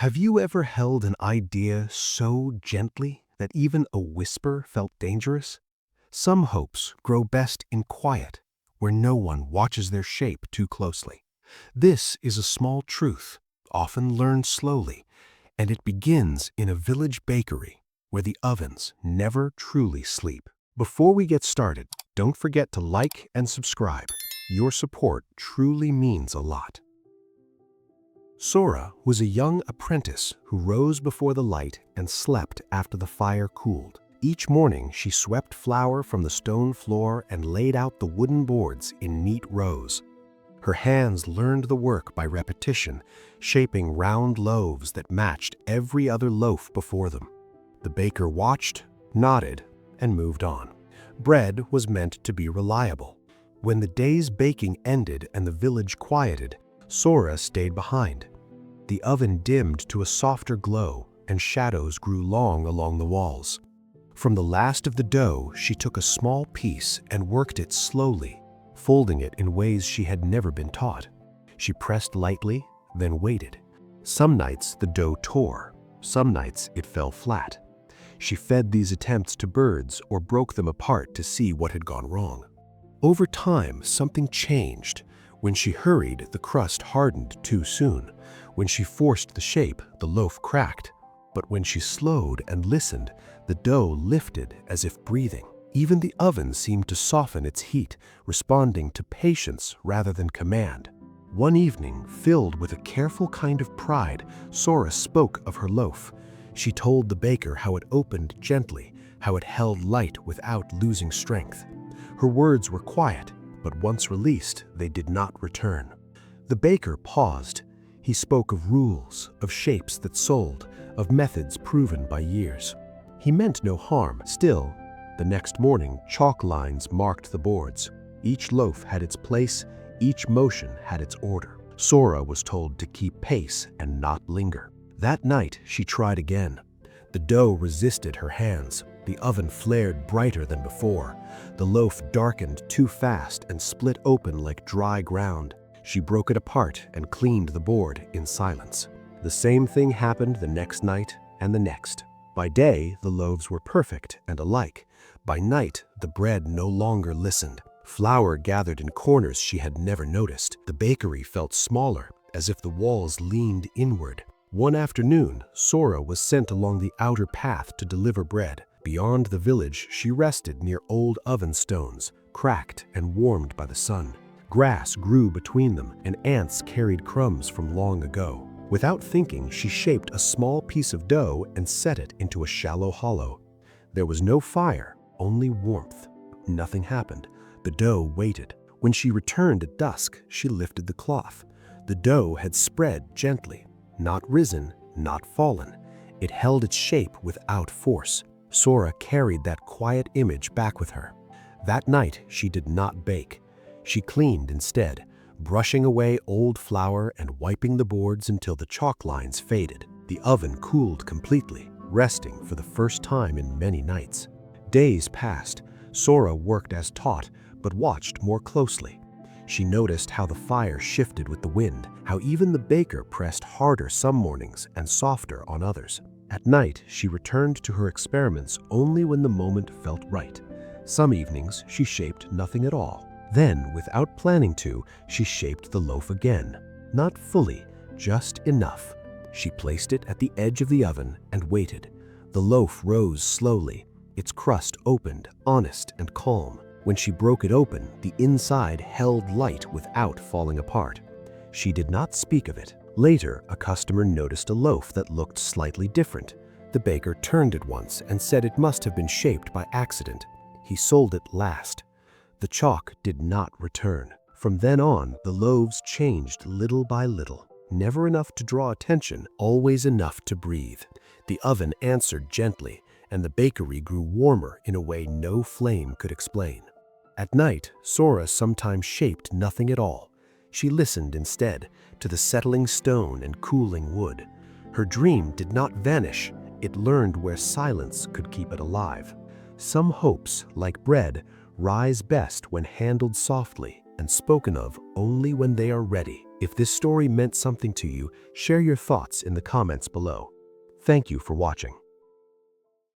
Have you ever held an idea so gently that even a whisper felt dangerous? Some hopes grow best in quiet, where no one watches their shape too closely. This is a small truth, often learned slowly, and it begins in a village bakery where the ovens never truly sleep. Before we get started, don't forget to like and subscribe. Your support truly means a lot. Sora was a young apprentice who rose before the light and slept after the fire cooled. Each morning she swept flour from the stone floor and laid out the wooden boards in neat rows. Her hands learned the work by repetition, shaping round loaves that matched every other loaf before them. The baker watched, nodded, and moved on. Bread was meant to be reliable. When the day's baking ended and the village quieted, Sora stayed behind. The oven dimmed to a softer glow, and shadows grew long along the walls. From the last of the dough, she took a small piece and worked it slowly, folding it in ways she had never been taught. She pressed lightly, then waited. Some nights the dough tore, some nights it fell flat. She fed these attempts to birds or broke them apart to see what had gone wrong. Over time, something changed. When she hurried, the crust hardened too soon. When she forced the shape, the loaf cracked. But when she slowed and listened, the dough lifted as if breathing. Even the oven seemed to soften its heat, responding to patience rather than command. One evening, filled with a careful kind of pride, Sora spoke of her loaf. She told the baker how it opened gently, how it held light without losing strength. Her words were quiet, but once released, they did not return. The baker paused. He spoke of rules, of shapes that sold, of methods proven by years. He meant no harm. Still, the next morning, chalk lines marked the boards. Each loaf had its place, each motion had its order. Sora was told to keep pace and not linger. That night, she tried again. The dough resisted her hands. The oven flared brighter than before. The loaf darkened too fast and split open like dry ground. She broke it apart and cleaned the board in silence. The same thing happened the next night and the next. By day, the loaves were perfect and alike. By night, the bread no longer listened. Flour gathered in corners she had never noticed. The bakery felt smaller, as if the walls leaned inward. One afternoon, Sora was sent along the outer path to deliver bread. Beyond the village, she rested near old oven stones, cracked and warmed by the sun. Grass grew between them, and ants carried crumbs from long ago. Without thinking, she shaped a small piece of dough and set it into a shallow hollow. There was no fire, only warmth. Nothing happened. The dough waited. When she returned at dusk, she lifted the cloth. The dough had spread gently, not risen, not fallen. It held its shape without force. Sora carried that quiet image back with her. That night, she did not bake. She cleaned instead, brushing away old flour and wiping the boards until the chalk lines faded. The oven cooled completely, resting for the first time in many nights. Days passed. Sora worked as taught, but watched more closely. She noticed how the fire shifted with the wind, how even the baker pressed harder some mornings and softer on others. At night, she returned to her experiments only when the moment felt right. Some evenings, she shaped nothing at all. Then, without planning to, she shaped the loaf again. Not fully, just enough. She placed it at the edge of the oven and waited. The loaf rose slowly. Its crust opened, honest and calm. When she broke it open, the inside held light without falling apart. She did not speak of it. Later, a customer noticed a loaf that looked slightly different. The baker turned it once and said it must have been shaped by accident. He sold it last. The chalk did not return. From then on, the loaves changed little by little. Never enough to draw attention, always enough to breathe. The oven answered gently, and the bakery grew warmer in a way no flame could explain. At night, Sora sometimes shaped nothing at all. She listened instead to the settling stone and cooling wood. Her dream did not vanish. It learned where silence could keep it alive. Some hopes, like bread, rise best when handled softly and spoken of only when they are ready. If this story meant something to you, share your thoughts in the comments below. Thank you for watching.